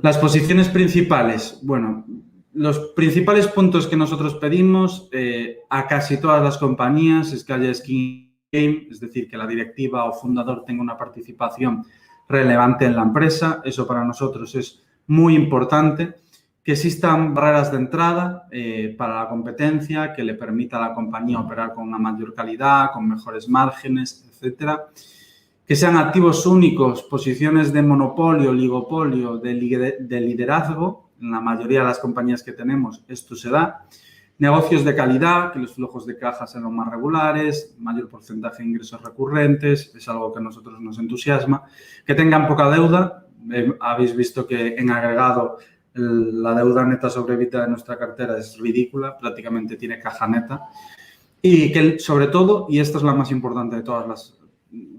Las posiciones principales, bueno, los principales puntos que nosotros pedimos a casi todas las compañías es que haya skin game, es decir, que la directiva o fundador tenga una participación relevante en la empresa. Eso para nosotros es muy importante. Que existan barreras de entrada para la competencia, que le permita a la compañía operar con una mayor calidad, con mejores márgenes, etcétera. Que sean activos únicos, posiciones de monopolio, oligopolio, de liderazgo. En la mayoría de las compañías que tenemos esto se da. Negocios de calidad, que los flujos de caja sean los más regulares, mayor porcentaje de ingresos recurrentes, es algo que a nosotros nos entusiasma. Que tengan poca deuda. Habéis visto que en agregado la deuda neta sobre EBITDA de nuestra cartera es ridícula, prácticamente tiene caja neta. Y que sobre todo, y esta es la más importante de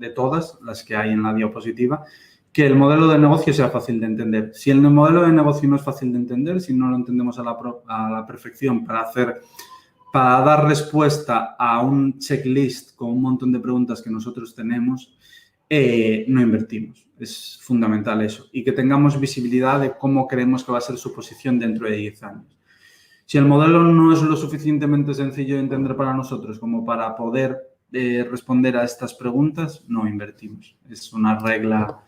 todas las que hay en la diapositiva, que el modelo de negocio sea fácil de entender. Si el modelo de negocio no es fácil de entender, si no lo entendemos a la perfección para dar respuesta a un checklist con un montón de preguntas que nosotros tenemos, no invertimos. Es fundamental eso. Y que tengamos visibilidad de cómo creemos que va a ser su posición dentro de 10 años. Si el modelo no es lo suficientemente sencillo de entender para nosotros como para poder responder a estas preguntas, no invertimos. Es una regla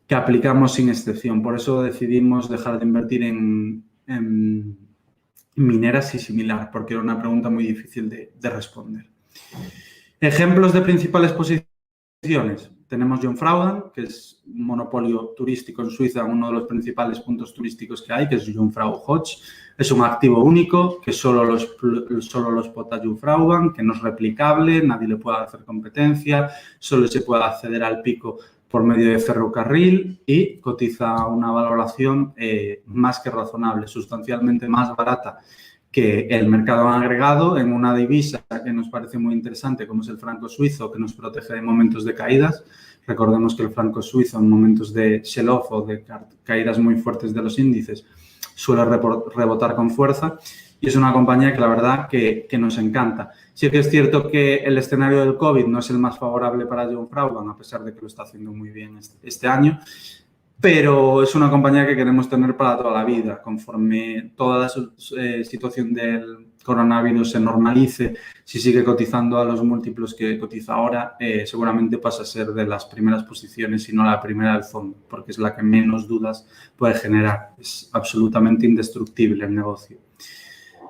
que aplicamos sin excepción. Por eso decidimos dejar de invertir en mineras y similar, porque era una pregunta muy difícil de responder. Ejemplos de principales posiciones. Tenemos Jungfrauen, que es un monopolio turístico en Suiza, uno de los principales puntos turísticos que hay, que es Jungfrau Hochs. Es un activo único que solo lo explota Jungfrauen, que no es replicable, nadie le puede hacer competencia, solo se puede acceder al pico por medio de ferrocarril y cotiza una valoración más que razonable, sustancialmente más barata que el mercado agregado en una divisa que nos parece muy interesante, como es el franco suizo, que nos protege de momentos de caídas. Recordemos que el franco suizo en momentos de sell-off o de caídas muy fuertes de los índices suele rebotar con fuerza y es una compañía que la verdad que nos encanta. Sí que es cierto que el escenario del COVID no es el más favorable para Jungfrauen, a pesar de que lo está haciendo muy bien este año, pero es una compañía que queremos tener para toda la vida. Conforme toda la situación del coronavirus se normalice, si sigue cotizando a los múltiplos que cotiza ahora, seguramente pasa a ser de las primeras posiciones, si no la primera del fondo, porque es la que menos dudas puede generar. Es absolutamente indestructible el negocio.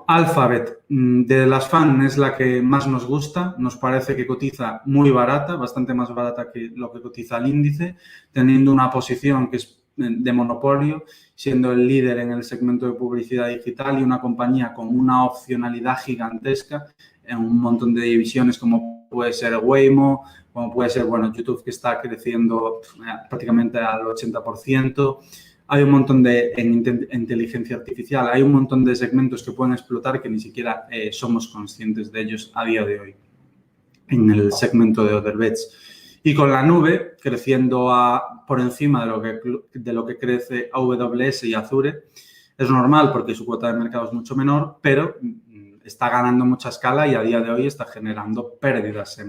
Alphabet, de las FAN, es la que más nos gusta. Nos parece que cotiza muy barata, bastante más barata que lo que cotiza el índice, teniendo una posición que es de monopolio, siendo el líder en el segmento de publicidad digital y una compañía con una opcionalidad gigantesca en un montón de divisiones como puede ser Waymo, como puede ser, YouTube, que está creciendo prácticamente al 80%. Hay un montón en inteligencia artificial, hay un montón de segmentos que pueden explotar que ni siquiera somos conscientes de ellos a día de hoy en el segmento de Other Bets. Y con la nube creciendo por encima de lo que crece AWS y Azure, es normal porque su cuota de mercado es mucho menor, pero está ganando mucha escala y a día de hoy está generando pérdidas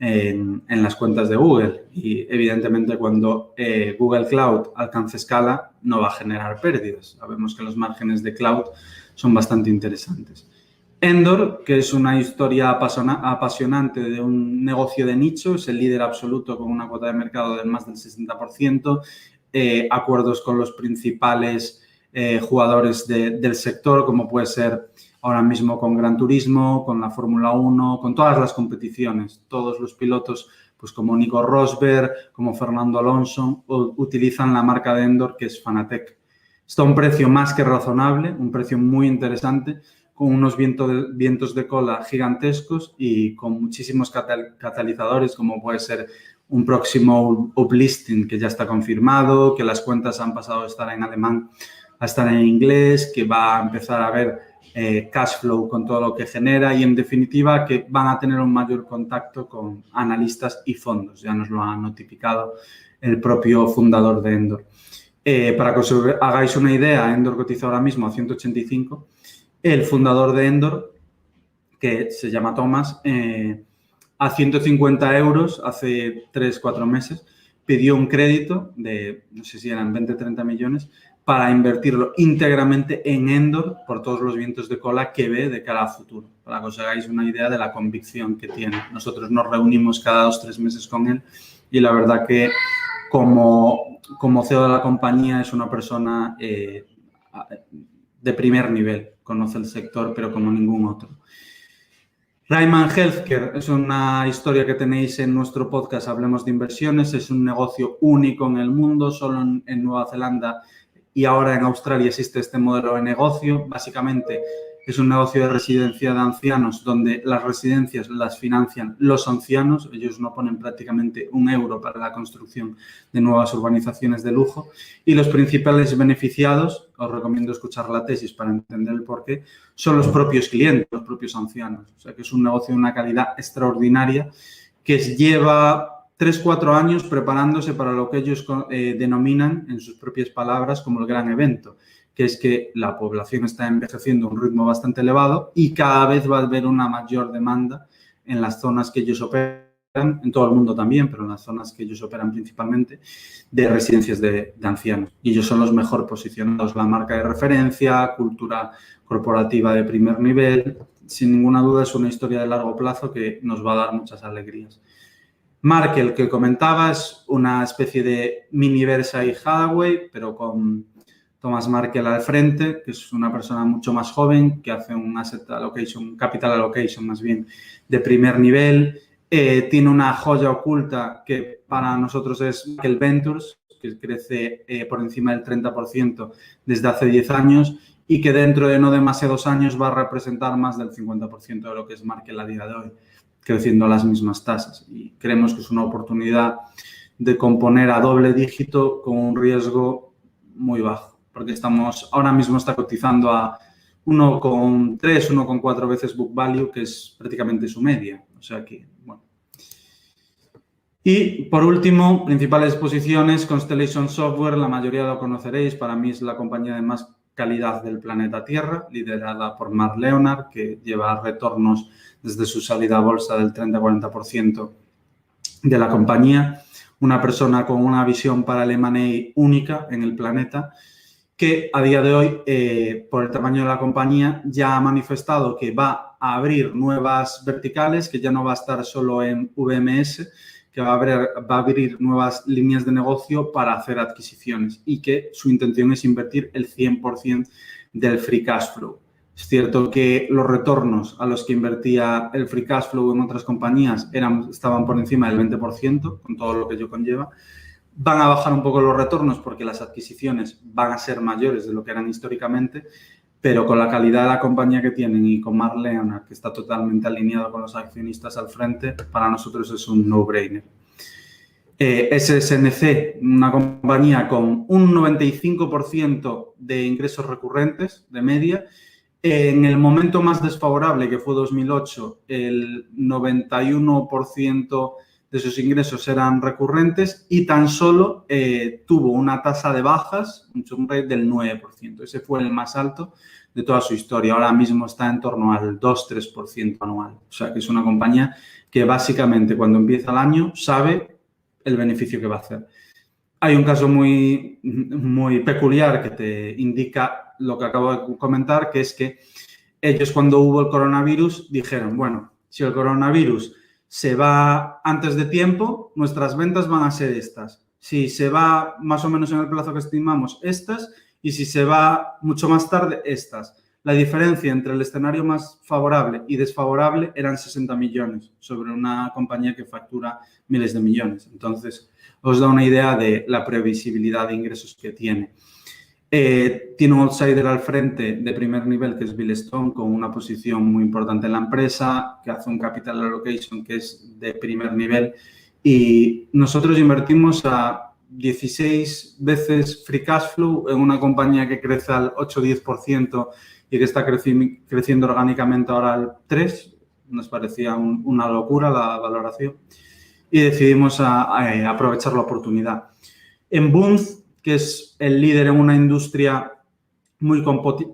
en las cuentas de Google y evidentemente cuando Google Cloud alcance escala no va a generar pérdidas. Sabemos que los márgenes de cloud son bastante interesantes. Endor, que es una historia apasionante de un negocio de nicho, es el líder absoluto con una cuota de mercado del más del 60%, acuerdos con los principales jugadores del sector, como puede ser ahora mismo con Gran Turismo, con la Fórmula 1, con todas las competiciones. Todos los pilotos, pues como Nico Rosberg, como Fernando Alonso, utilizan la marca de Endor, que es Fanatec. Está a un precio más que razonable, un precio muy interesante, con unos vientos de cola gigantescos y con muchísimos catalizadores, como puede ser un próximo uplisting que ya está confirmado, que las cuentas han pasado de estar en alemán a estar en inglés, que va a empezar a ver cash flow con todo lo que genera y, en definitiva, que van a tener un mayor contacto con analistas y fondos. Ya nos lo ha notificado el propio fundador de Endor. Para que os hagáis una idea, Endor cotiza ahora mismo a 185. El fundador de Endor, que se llama Thomas, a 150 euros hace 3-4 meses, pidió un crédito de, no sé si eran 20 o 30 millones, para invertirlo íntegramente en Endor por todos los vientos de cola que ve de cara al futuro, para que os hagáis una idea de la convicción que tiene. Nosotros nos reunimos cada 2 o 3 meses con él y la verdad que como CEO de la compañía es una persona de primer nivel, conoce el sector pero como ningún otro. Ryman Healthcare es una historia que tenéis en nuestro podcast Hablemos de Inversiones, es un negocio único en el mundo, solo en Nueva Zelanda y ahora en Australia existe este modelo de negocio. Básicamente es un negocio de residencia de ancianos donde las residencias las financian los ancianos. Ellos no ponen prácticamente un euro para la construcción de nuevas urbanizaciones de lujo. Y los principales beneficiados, os recomiendo escuchar la tesis para entender el porqué, son los propios clientes, los propios ancianos. O sea que es un negocio de una calidad extraordinaria que lleva 3-4 años preparándose para lo que ellos denominan, en sus propias palabras, como el gran evento, que es que la población está envejeciendo a un ritmo bastante elevado y cada vez va a haber una mayor demanda en las zonas que ellos operan, en todo el mundo también, pero en las zonas que ellos operan principalmente, de residencias de ancianos. Y ellos son los mejor posicionados, la marca de referencia, cultura corporativa de primer nivel. Sin ninguna duda es una historia de largo plazo que nos va a dar muchas alegrías. Markel, que comentaba, es una especie de mini Berkshire Hathaway, pero con Thomas Markel al frente, que es una persona mucho más joven, que hace un asset allocation, capital allocation más bien, de primer nivel. Tiene una joya oculta que para nosotros es Markel Ventures, que crece por encima del 30% desde hace 10 años y que dentro de no demasiados años va a representar más del 50% de lo que es Markel a día de hoy, creciendo a las mismas tasas. Y creemos que es una oportunidad de componer a doble dígito con un riesgo muy bajo, porque ahora mismo está cotizando a 1,3, 1,4 veces book value, que es prácticamente su media. O sea que, bueno. Y, por último, principales posiciones, Constellation Software, la mayoría lo conoceréis, para mí es la compañía de más calidad del planeta Tierra, liderada por Mark Leonard, que lleva retornos desde su salida a bolsa del 30-40% de la compañía. Una persona con una visión para el M&A única en el planeta, que a día de hoy, por el tamaño de la compañía, ya ha manifestado que va a abrir nuevas verticales, que ya no va a estar solo en VMS, que va a abrir nuevas líneas de negocio para hacer adquisiciones y que su intención es invertir el 100% del free cash flow. Es cierto que los retornos a los que invertía el free cash flow en otras compañías estaban por encima del 20%, con todo lo que ello conlleva. Van a bajar un poco los retornos porque las adquisiciones van a ser mayores de lo que eran históricamente, pero con la calidad de la compañía que tienen y con Mark Leonard, que está totalmente alineado con los accionistas al frente, para nosotros es un no-brainer. SSNC, una compañía con un 95% de ingresos recurrentes de media. En el momento más desfavorable, que fue 2008, el 91% de sus ingresos eran recurrentes y tan solo tuvo una tasa de bajas, un churn rate del 9%. Ese fue el más alto de toda su historia. Ahora mismo está en torno al 2-3% anual. O sea, que es una compañía que básicamente cuando empieza el año sabe el beneficio que va a hacer. Hay un caso muy, muy peculiar que te indica lo que acabo de comentar, que es que ellos cuando hubo el coronavirus dijeron, bueno, si el coronavirus se va antes de tiempo, nuestras ventas van a ser estas. Si se va más o menos en el plazo que estimamos, estas, y si se va mucho más tarde, estas. La diferencia entre el escenario más favorable y desfavorable eran 60 millones sobre una compañía que factura miles de millones. Entonces, os da una idea de la previsibilidad de ingresos que tiene. Tiene un outsider al frente de primer nivel, que es Bill Stone, con una posición muy importante en la empresa, que hace un capital allocation que es de primer nivel. Y nosotros invertimos a 16 veces free cash flow en una compañía que crece al 8-10% y que está creciendo orgánicamente ahora al 3%. Nos parecía una locura la valoración y decidimos aprovechar la oportunidad. En Bunzl, que es el líder en una industria muy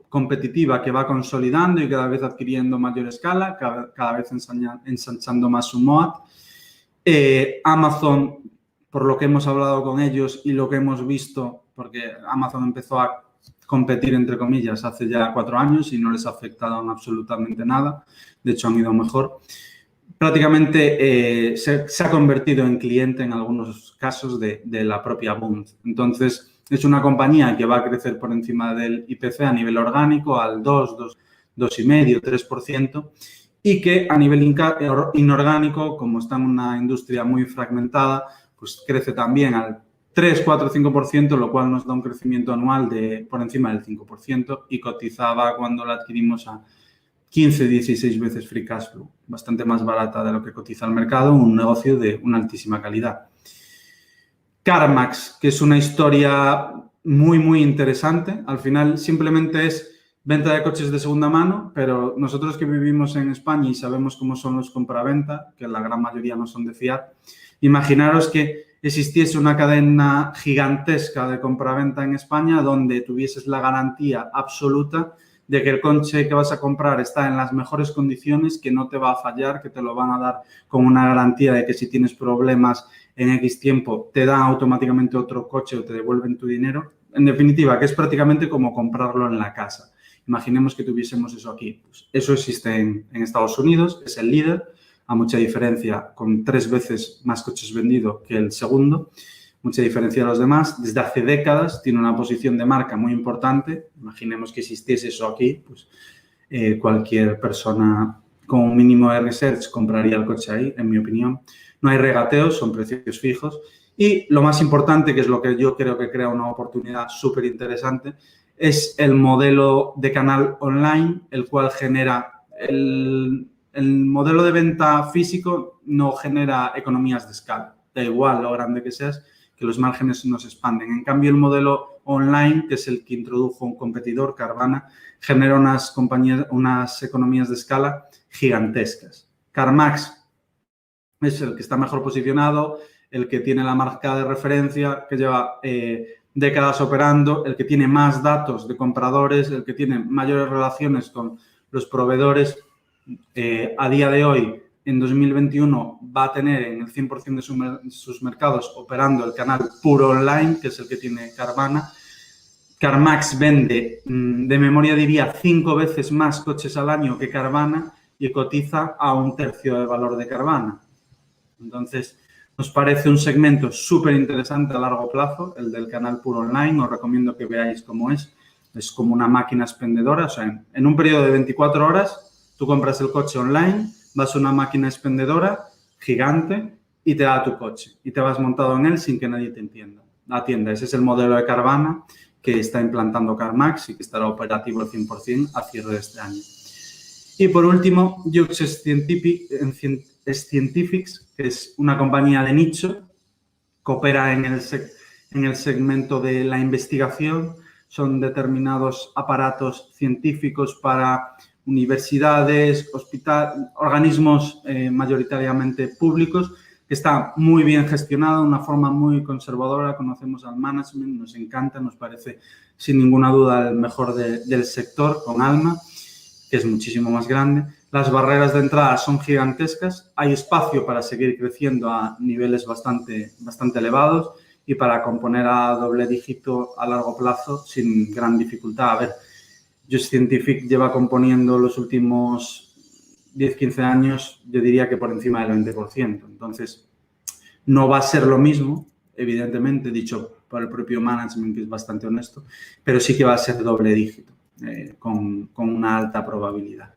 competitiva que va consolidando y cada vez adquiriendo mayor escala, cada vez ensanchando más su moat. Amazon por lo que hemos hablado con ellos y lo que hemos visto, porque Amazon empezó a competir, entre comillas, hace ya 4 años y no les ha afectado en absolutamente nada. De hecho, han ido mejor. Prácticamente se ha convertido en cliente en algunos casos de la propia Bund. Entonces, es una compañía que va a crecer por encima del IPC a nivel orgánico al 2,5%, 3%, y que a nivel inorgánico, como está en una industria muy fragmentada, pues crece también al 3, 4, 5%, lo cual nos da un crecimiento anual de por encima del 5% y cotizaba cuando la adquirimos a 15, 16 veces free cash flow, bastante más barata de lo que cotiza el mercado, un negocio de una altísima calidad. CarMax, que es una historia muy, muy interesante. Al final simplemente es venta de coches de segunda mano, pero nosotros que vivimos en España y sabemos cómo son los compraventa, que la gran mayoría no son de fiar, imaginaros que existiese una cadena gigantesca de compraventa en España donde tuvieses la garantía absoluta de que el coche que vas a comprar está en las mejores condiciones, que no te va a fallar, que te lo van a dar con una garantía de que si tienes problemas en X tiempo te dan automáticamente otro coche o te devuelven tu dinero. En definitiva, que es prácticamente como comprarlo en la casa. Imaginemos que tuviésemos eso aquí. Pues eso existe en Estados Unidos, es el líder, a mucha diferencia, con 3 veces más coches vendidos que el segundo. Mucha diferencia de los demás. Desde hace décadas tiene una posición de marca muy importante. Imaginemos que existiese eso aquí, pues cualquier persona con un mínimo de research compraría el coche ahí, en mi opinión. No hay regateos, son precios fijos. Y lo más importante, que es lo que yo creo que crea una oportunidad súper interesante, es el modelo de canal online, el cual genera el modelo de venta físico no genera economías de escala. Da igual lo grande que seas, que los márgenes no se expanden. En cambio, el modelo online, que es el que introdujo un competidor, Carvana, genera unas economías de escala gigantescas. CarMax es el que está mejor posicionado, el que tiene la marca de referencia, que lleva décadas operando, el que tiene más datos de compradores, el que tiene mayores relaciones con los proveedores. A día de hoy, en 2021, va a tener en el 100% de sus mercados operando el canal puro online, que es el que tiene Carvana. CarMax vende, de memoria diría, 5 veces más coches al año que Carvana y cotiza a 1/3 del valor de Carvana. Entonces, nos parece un segmento súper interesante a largo plazo, el del canal puro online. Os recomiendo que veáis cómo es. Es como una máquina expendedora. O sea, en un periodo de 24 horas, tú compras el coche online, vas a una máquina expendedora gigante y te da tu coche. Y te vas montado en él sin que nadie te atienda. Ese es el modelo de Carvana que está implantando CarMax y que estará operativo al 100% a cierre de este año. Y por último, Yuxes Scientifics, que es una compañía de nicho que opera en el segmento de la investigación. Son determinados aparatos científicos para universidades, organismos mayoritariamente públicos, que está muy bien gestionado, de una forma muy conservadora. Conocemos al management, nos encanta, nos parece sin ninguna duda el mejor del sector, con Alma, que es muchísimo más grande. Las barreras de entrada son gigantescas, hay espacio para seguir creciendo a niveles bastante elevados y para componer a doble dígito a largo plazo sin gran dificultad. A ver, Just Scientific lleva componiendo los últimos 10-15 años, yo diría que por encima del 20%. Entonces, no va a ser lo mismo, evidentemente, dicho por el propio management, que es bastante honesto, pero sí que va a ser doble dígito, con una alta probabilidad.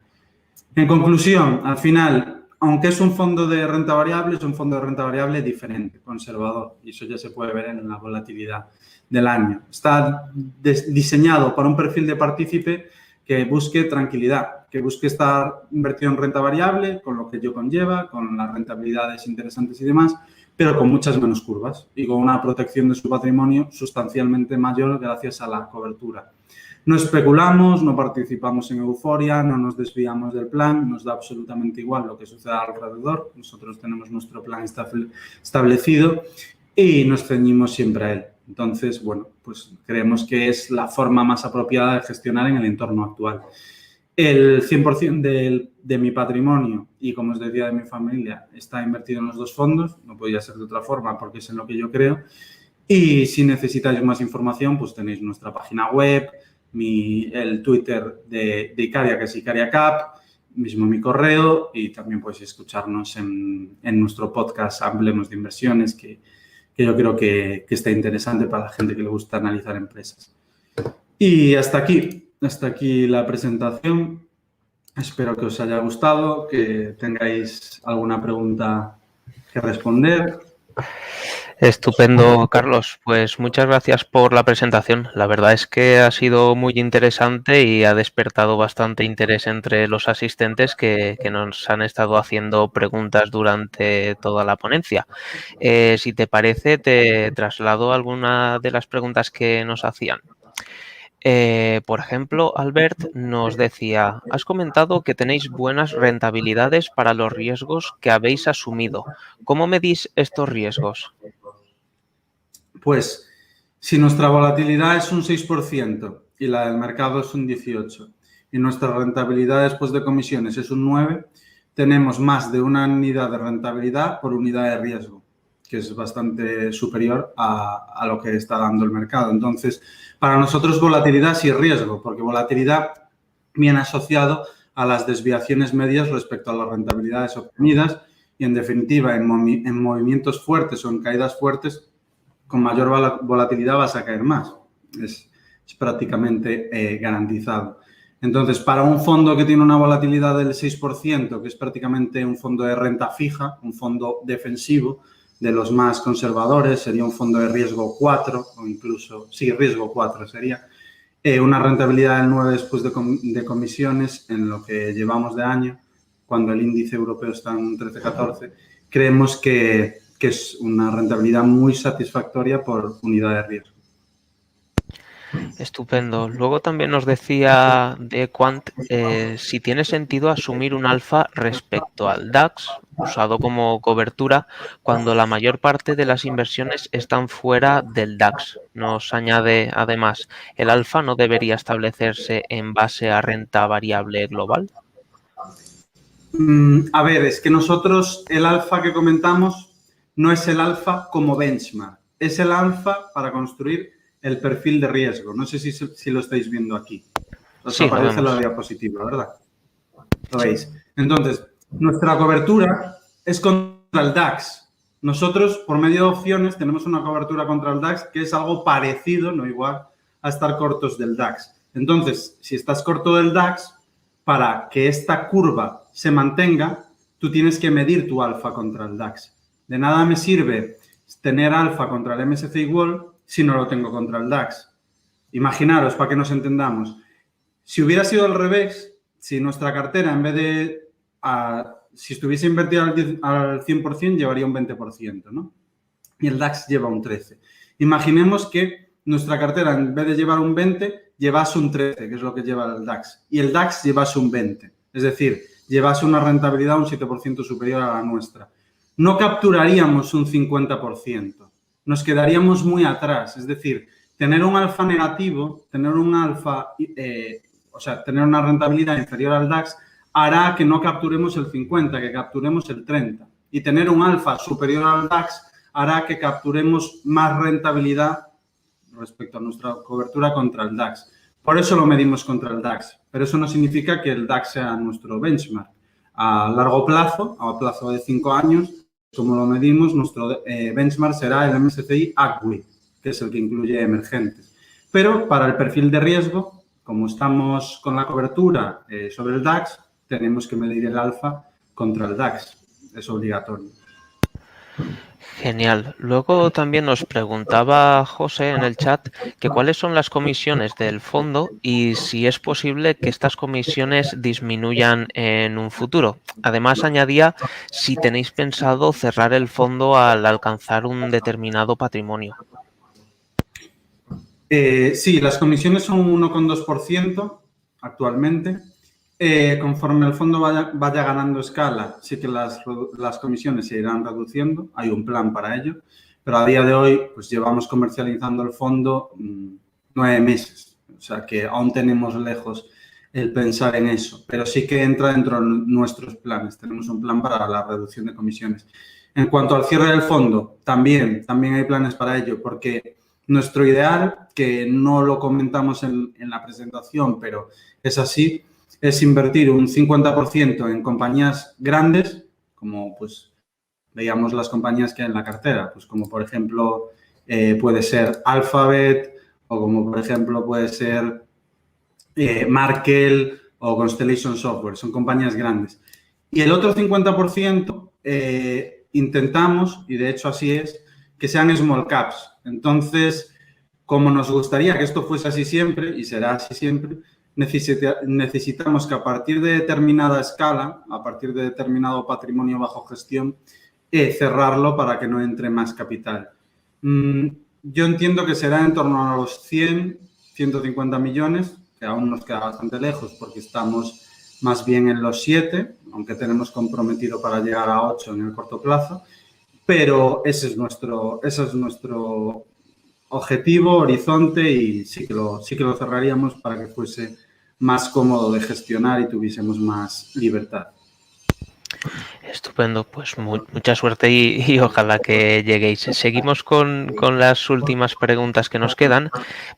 En conclusión, al final, aunque es un fondo de renta variable, es un fondo de renta variable diferente, conservador, y eso ya se puede ver en la volatilidad del año. Está diseñado para un perfil de partícipe que busque tranquilidad, que busque estar invertido en renta variable, con lo que ello conlleva, con las rentabilidades interesantes y demás, pero con muchas menos curvas y con una protección de su patrimonio sustancialmente mayor gracias a la cobertura. No especulamos, no participamos en euforia, no nos desviamos del plan, nos da absolutamente igual lo que suceda alrededor. Nosotros tenemos nuestro plan establecido y nos ceñimos siempre a él. Entonces, bueno, pues creemos que es la forma más apropiada de gestionar en el entorno actual. El 100% de mi patrimonio y, como os decía, de mi familia está invertido en los dos fondos. No podía ser de otra forma porque es en lo que yo creo. Y si necesitáis más información, pues tenéis nuestra página web, el Twitter de Icaria, que es Icaria Cap, mismo mi correo, y también podéis escucharnos en nuestro podcast Hablemos de Inversiones, que yo creo que está interesante para la gente que le gusta analizar empresas. Y hasta aquí la presentación. Espero que os haya gustado, que tengáis alguna pregunta que responder. Estupendo, Carlos. Pues muchas gracias por la presentación. La verdad es que ha sido muy interesante y ha despertado bastante interés entre los asistentes que nos han estado haciendo preguntas durante toda la ponencia. Si te parece, te traslado alguna de las preguntas que nos hacían. Por ejemplo, Albert nos decía, has comentado que tenéis buenas rentabilidades para los riesgos que habéis asumido. ¿Cómo medís estos riesgos? Pues si nuestra volatilidad es un 6% y la del mercado es un 18% y nuestra rentabilidad después de comisiones es un 9%, tenemos más de una unidad de rentabilidad por unidad de riesgo, que es bastante superior a lo que está dando el mercado. Entonces, para nosotros volatilidad sí es riesgo, porque volatilidad viene asociado a las desviaciones medias respecto a las rentabilidades obtenidas y, en definitiva, en movimientos fuertes o en caídas fuertes, con mayor volatilidad vas a caer más. Es prácticamente garantizado. Entonces, para un fondo que tiene una volatilidad del 6%, que es prácticamente un fondo de renta fija, un fondo defensivo, de los más conservadores, sería un fondo de riesgo 4 o incluso, sí, riesgo 4 sería, una rentabilidad del 9 después de comisiones en lo que llevamos de año, cuando el índice europeo está en 13-14, creemos que es una rentabilidad muy satisfactoria por unidad de riesgo. Estupendo. Luego también nos decía de Quant si tiene sentido asumir un alfa respecto al DAX, usado como cobertura, cuando la mayor parte de las inversiones están fuera del DAX. Nos añade, además, ¿el alfa no debería establecerse en base a renta variable global? A ver, es que nosotros el alfa que comentamos no es el alfa como benchmark, es el alfa para construir el perfil de riesgo. No sé si lo estáis viendo aquí. Os aparece la diapositiva, ¿verdad? Lo veis. Entonces, nuestra cobertura es contra el DAX. Nosotros, por medio de opciones, tenemos una cobertura contra el DAX que es algo parecido, no igual, a estar cortos del DAX. Entonces, si estás corto del DAX, para que esta curva se mantenga, tú tienes que medir tu alfa contra el DAX. De nada me sirve tener alfa contra el MSCI World si no lo tengo contra el DAX. Imaginaros, para que nos entendamos, si hubiera sido al revés, si nuestra cartera, en vez de, si estuviese invertida al 100%, llevaría un 20%, ¿no? Y el DAX lleva un 13%. Imaginemos que nuestra cartera, en vez de llevar un 20%, llevase un 13%, que es lo que lleva el DAX, y el DAX llevase un 20%. Es decir, llevase una rentabilidad un 7% superior a la nuestra. No capturaríamos un 50%. Nos quedaríamos muy atrás. Es decir, tener un alfa negativo, tener un alfa, tener una rentabilidad inferior al DAX, hará que no capturemos el 50%, que capturemos el 30%. Y tener un alfa superior al DAX hará que capturemos más rentabilidad respecto a nuestra cobertura contra el DAX. Por eso lo medimos contra el DAX, pero eso no significa que el DAX sea nuestro benchmark. A largo plazo, a plazo de 5 años, como lo medimos, nuestro benchmark será el MSCI ACWI, que es el que incluye emergentes. Pero para el perfil de riesgo, como estamos con la cobertura sobre el DAX, tenemos que medir el alfa contra el DAX. Es obligatorio. Genial. Luego también nos preguntaba José en el chat que cuáles son las comisiones del fondo y si es posible que estas comisiones disminuyan en un futuro. Además, añadía si tenéis pensado cerrar el fondo al alcanzar un determinado patrimonio. Sí, las comisiones son un 1,2% actualmente. Conforme el fondo vaya ganando escala, sí que las comisiones se irán reduciendo. Hay un plan para ello. Pero a día de hoy, pues llevamos comercializando el fondo 9 meses. O sea que aún tenemos lejos el pensar en eso, pero sí que entra dentro de nuestros planes. Tenemos un plan para la reducción de comisiones. En cuanto al cierre del fondo, también hay planes para ello, porque nuestro ideal, que no lo comentamos en la presentación, pero es así, es invertir un 50% en compañías grandes, como pues veíamos las compañías que hay en la cartera, pues como por ejemplo puede ser Alphabet o como por ejemplo puede ser Markel o Constellation Software, son compañías grandes. Y el otro 50% intentamos, y de hecho así es, que sean small caps. Entonces, como nos gustaría que esto fuese así siempre, y será así siempre, necesitamos que a partir de determinada escala, a partir de determinado patrimonio bajo gestión, cerrarlo para que no entre más capital. Yo entiendo que será en torno a los 100, 150 millones, que aún nos queda bastante lejos porque estamos más bien en los 7, aunque tenemos comprometido para llegar a 8 en el corto plazo, pero ese es nuestro objetivo, horizonte, y sí que lo cerraríamos para que fuese más cómodo de gestionar y tuviésemos más libertad. Estupendo, pues mucha suerte y ojalá que lleguéis. Seguimos con las últimas preguntas que nos quedan.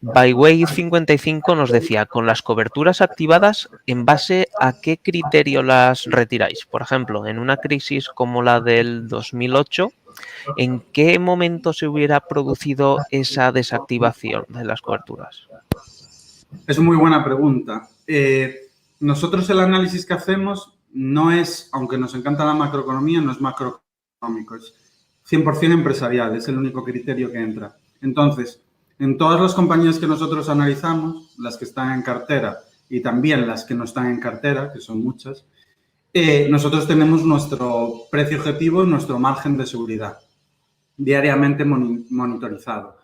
Byway55 nos decía, con las coberturas activadas, ¿en base a qué criterio las retiráis? Por ejemplo, en una crisis como la del 2008, ¿en qué momento se hubiera producido esa desactivación de las coberturas? Es muy buena pregunta. Nosotros el análisis que hacemos no es, aunque nos encanta la macroeconomía, no es macroeconómico, es 100% empresarial, es el único criterio que entra. Entonces, en todas las compañías que nosotros analizamos, las que están en cartera y también las que no están en cartera, que son muchas, nosotros tenemos nuestro precio objetivo y nuestro margen de seguridad diariamente monitorizado.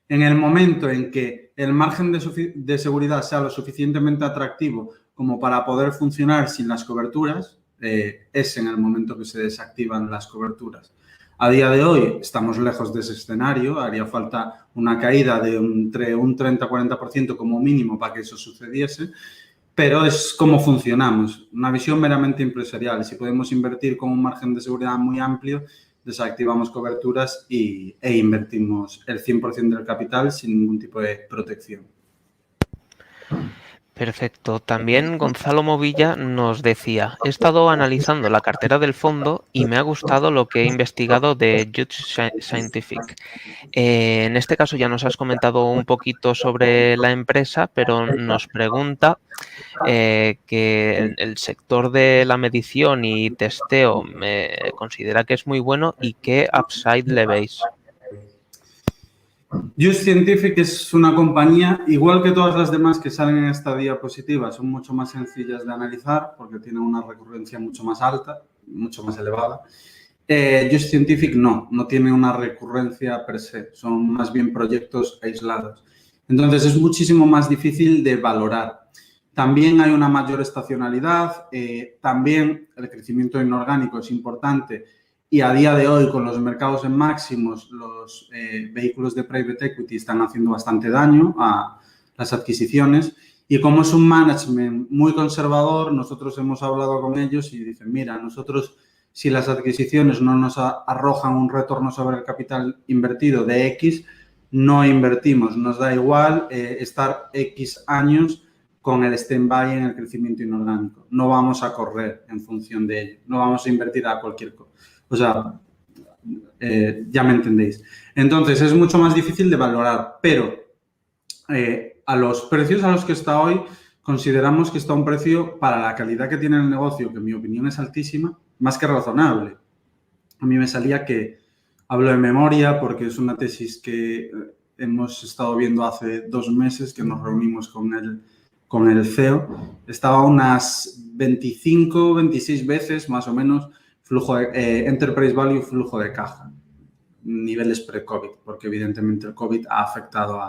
En el momento en que el margen de seguridad sea lo suficientemente atractivo como para poder funcionar sin las coberturas, es en el momento que se desactivan las coberturas. A día de hoy estamos lejos de ese escenario, haría falta una caída de entre un 30-40% como mínimo para que eso sucediese, pero es como funcionamos, una visión meramente empresarial. Si podemos invertir con un margen de seguridad muy amplio, desactivamos coberturas e invertimos el 100% del capital sin ningún tipo de protección. Perfecto. También Gonzalo Movilla nos decía, he estado analizando la cartera del fondo y me ha gustado lo que he investigado de Judge Scientific. En este caso ya nos has comentado un poquito sobre la empresa, pero nos pregunta que el sector de la medición y testeo considera que es muy bueno y qué upside le veis. Just Scientific es una compañía, igual que todas las demás que salen en esta diapositiva, son mucho más sencillas de analizar porque tienen una recurrencia mucho más alta, mucho más elevada. Just Scientific no tiene una recurrencia per se, son más bien proyectos aislados. Entonces, es muchísimo más difícil de valorar. También hay una mayor estacionalidad, también el crecimiento inorgánico es importante. Y a día de hoy, con los mercados en máximos, los vehículos de private equity están haciendo bastante daño a las adquisiciones. Y como es un management muy conservador, nosotros hemos hablado con ellos y dicen, mira, nosotros si las adquisiciones no nos arrojan un retorno sobre el capital invertido de X, no invertimos. Nos da igual estar X años con el stand-by en el crecimiento inorgánico. No vamos a correr en función de ello. No vamos a invertir a cualquier cosa. O sea, ya me entendéis. Entonces, es mucho más difícil de valorar, pero a los precios a los que está hoy, consideramos que está un precio para la calidad que tiene el negocio, que en mi opinión es altísima, más que razonable. A mí me salía que, hablo de memoria porque es una tesis que hemos estado viendo hace 2 meses, que nos reunimos con el CEO, estaba unas 25, 26 veces más o menos flujo de, enterprise value, flujo de caja, niveles pre-COVID, porque evidentemente el COVID ha afectado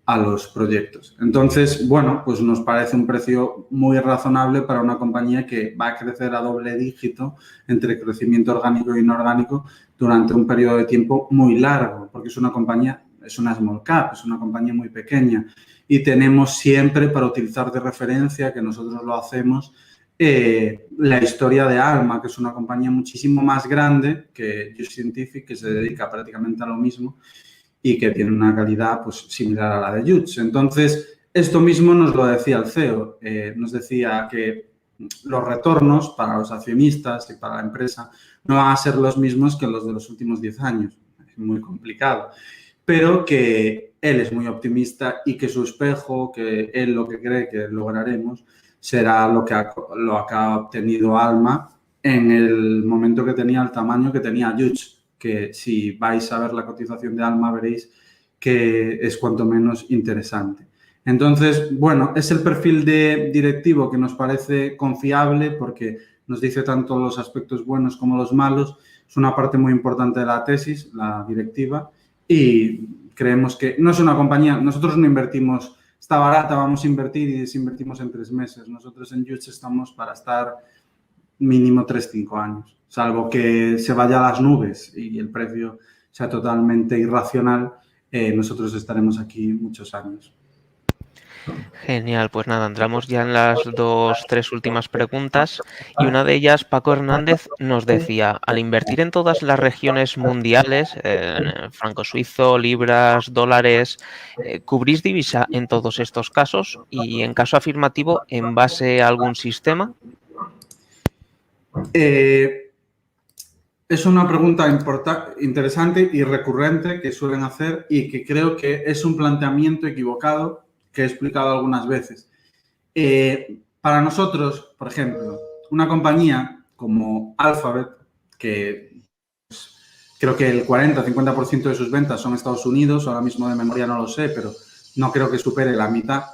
a los proyectos. Entonces, bueno, pues nos parece un precio muy razonable para una compañía que va a crecer a doble dígito entre crecimiento orgánico e inorgánico durante un periodo de tiempo muy largo, porque es una compañía, es una small cap, es una compañía muy pequeña y tenemos siempre para utilizar de referencia, que nosotros lo hacemos, la historia de Alma, que es una compañía muchísimo más grande que Just Scientific, que se dedica prácticamente a lo mismo y que tiene una calidad pues, similar a la de Just. Entonces, esto mismo nos lo decía el CEO. Nos decía que los retornos para los accionistas y para la empresa no van a ser los mismos que los de los últimos 10 años. Es muy complicado. Pero que él es muy optimista y que su espejo, que él lo que cree que lograremos, será lo que ha obtenido Alma en el momento que tenía el tamaño que tenía Just, que si vais a ver la cotización de Alma veréis que es cuanto menos interesante. Entonces, bueno, es el perfil de directivo que nos parece confiable porque nos dice tanto los aspectos buenos como los malos. Es una parte muy importante de la tesis, la directiva, y creemos que no es una compañía, nosotros no invertimos, está barata, vamos a invertir y desinvertimos en 3 meses. Nosotros en Just estamos para estar mínimo 3-5 años, salvo que se vaya a las nubes y el precio sea totalmente irracional, nosotros estaremos aquí muchos años. Genial, pues nada, entramos ya en las 3 últimas preguntas y una de ellas, Paco Hernández nos decía, al invertir en todas las regiones mundiales, franco suizo, libras, dólares, ¿cubrís divisa en todos estos casos? Y en caso afirmativo, ¿en base a algún sistema? Es una pregunta interesante y recurrente que suelen hacer y que creo que es un planteamiento equivocado que he explicado algunas veces. Para nosotros, por ejemplo, una compañía como Alphabet, que pues, creo que el 40-50% de sus ventas son Estados Unidos, ahora mismo de memoria no lo sé, pero no creo que supere la mitad,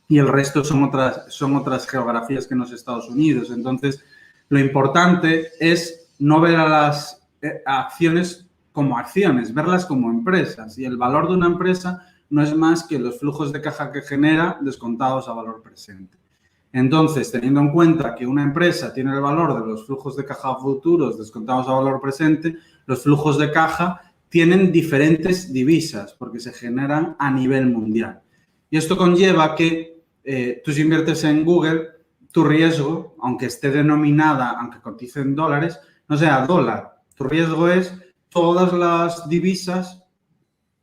y el resto son otras geografías que no es Estados Unidos. Entonces, lo importante es no ver a las acciones como acciones, verlas como empresas, y el valor de una empresa no es más que los flujos de caja que genera descontados a valor presente. Entonces, teniendo en cuenta que una empresa tiene el valor de los flujos de caja futuros descontados a valor presente, los flujos de caja tienen diferentes divisas porque se generan a nivel mundial. Y esto conlleva que tú si inviertes en Google, tu riesgo, aunque esté denominada, aunque cotice en dólares, no sea dólar. Tu riesgo es todas las divisas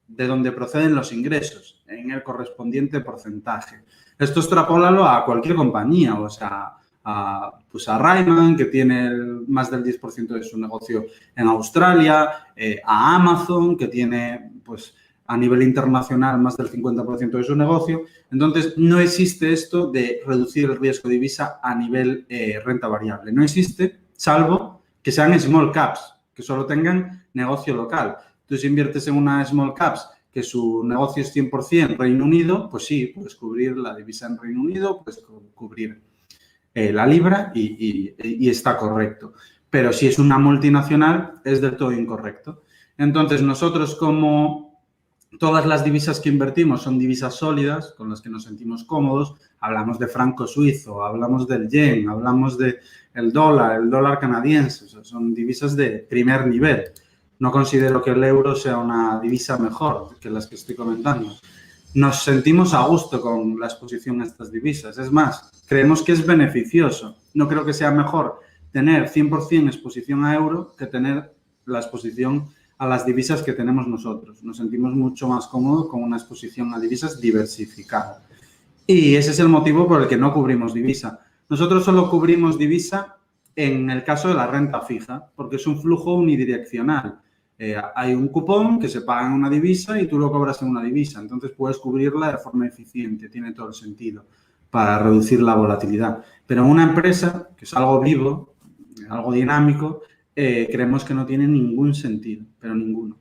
de donde proceden los ingresos en el correspondiente porcentaje. Esto extrapólalo a cualquier compañía, o sea, a Ryman, que tiene más del 10% de su negocio en Australia, a Amazon, que tiene, pues, a nivel internacional más del 50% de su negocio. Entonces, no existe esto de reducir el riesgo de divisa a nivel renta variable. No existe, salvo que sean small caps, que solo tengan negocio local. Tú si inviertes en una small caps que su negocio es 100% Reino Unido, pues sí, puedes cubrir la divisa en Reino Unido, puedes cubrir la libra y está correcto. Pero si es una multinacional, es del todo incorrecto. Entonces, nosotros como todas las divisas que invertimos son divisas sólidas, con las que nos sentimos cómodos, hablamos de franco suizo, hablamos del yen, hablamos del dólar, el dólar canadiense, o sea, son divisas de primer nivel. No considero que el euro sea una divisa mejor que las que estoy comentando. Nos sentimos a gusto con la exposición a estas divisas. Es más, creemos que es beneficioso. No creo que sea mejor tener 100% exposición a euro que tener la exposición a las divisas que tenemos nosotros. Nos sentimos mucho más cómodos con una exposición a divisas diversificada. Y ese es el motivo por el que no cubrimos divisa. Nosotros solo cubrimos divisa en el caso de la renta fija, porque es un flujo unidireccional. Hay un cupón que se paga en una divisa y tú lo cobras en una divisa. Entonces, puedes cubrirla de forma eficiente. Tiene todo el sentido para reducir la volatilidad. Pero en una empresa, que es algo vivo, algo dinámico, creemos que no tiene ningún sentido, pero ninguno.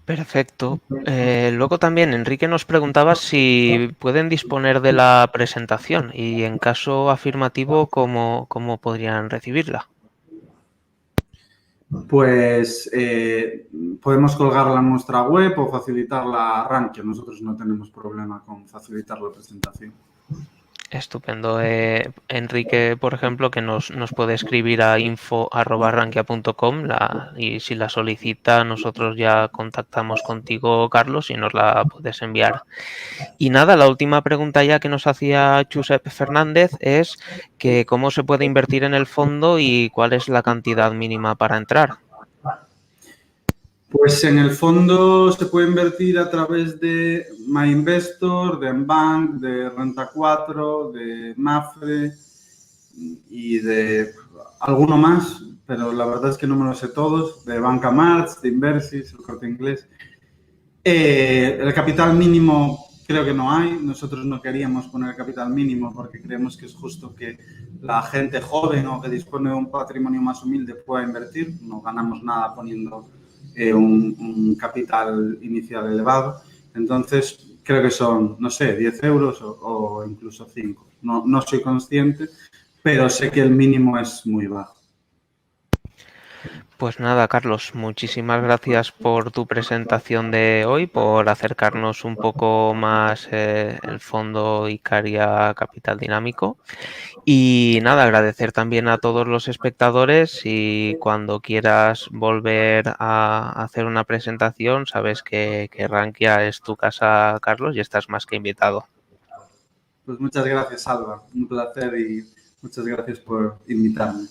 Perfecto. Luego también Enrique nos preguntaba si pueden disponer de la presentación y en caso afirmativo, ¿cómo podrían recibirla? Pues podemos colgarla en nuestra web o facilitarla a Rankia. Nosotros no tenemos problema con facilitar la presentación. Estupendo. Enrique, por ejemplo, que nos puede escribir a info@rankia.com y si la solicita, nosotros ya contactamos contigo, Carlos, y nos la puedes enviar. Y nada, la última pregunta ya que nos hacía Josep Fernández es que cómo se puede invertir en el fondo y cuál es la cantidad mínima para entrar. Pues en el fondo se puede invertir a través de MyInvestor, de Mbank, de Renta 4, de Mafre y de alguno más, pero la verdad es que no me lo sé todos, de Banca March, de Inversis, el Corte Inglés. El capital mínimo creo que no hay. Nosotros no queríamos poner el capital mínimo porque creemos que es justo que la gente joven o que dispone de un patrimonio más humilde pueda invertir. No ganamos nada poniendo un capital inicial elevado. Entonces, creo que son, no sé, 10 euros o incluso 5. No soy consciente, pero sé que el mínimo es muy bajo. Pues nada, Carlos, muchísimas gracias por tu presentación de hoy, por acercarnos un poco más el fondo Icaria Capital Dinámico. Y nada, agradecer también a todos los espectadores y cuando quieras volver a hacer una presentación, sabes que Rankia es tu casa, Carlos, y estás más que invitado. Pues muchas gracias, Alba. Un placer y muchas gracias por invitarme.